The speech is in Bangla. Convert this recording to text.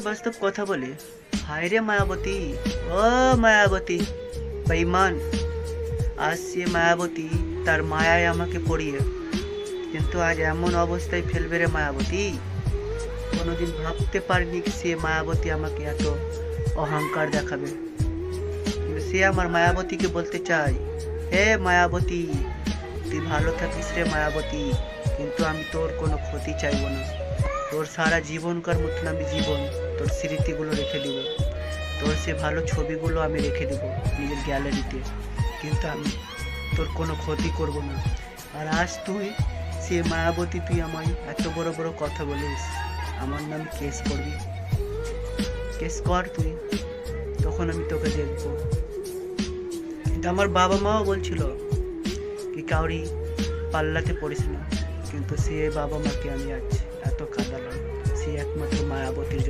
বাস্তব কথা বলি। হায় রে মায়াবতী, ও মায়াবতী বেঈমান, আসছে মায়াবতী তার মায়ায় আমাকে পড়িয়ে, কিন্তু আজ এমন অবস্থায় ফেলবে রে মায়াবতী। কোনোদিন ভাবতে পারিনি সে মায়াবতী আমাকে এত অহংকার দেখাবে। কিন্তু সে আমার মায়াবতীকে বলতে চাই, হে মায়াবতী, তুই ভালো থাকিস রে মায়াবতী, কিন্তু আমি তোর কোনো ক্ষতি চাইবো না। তোর সারা জীবনকার মতন আমি জীবন, তোর স্মৃতিগুলো রেখে দিব, তোর সে ভালো ছবিগুলো আমি রেখে দেবো নিজের গ্যালারিতে, কিন্তু আমি তোর কোনো ক্ষতি করব না। আর আজ তুই সে মায়াবতী, তুই আমায় এত বড় বড় কথা বলিস, আমার নামে কেস করবি। কেস কর তুই, তখন আমি তোকে দেখবো। কিন্তু আমার বাবা মাও বলছিল কি কাউরি পাল্লাতে পড়িস না, কিন্তু সে বাবা মাকে আমি আজ এত কাঁদালাম, সে একমাত্র মায়াবতীর জন্য।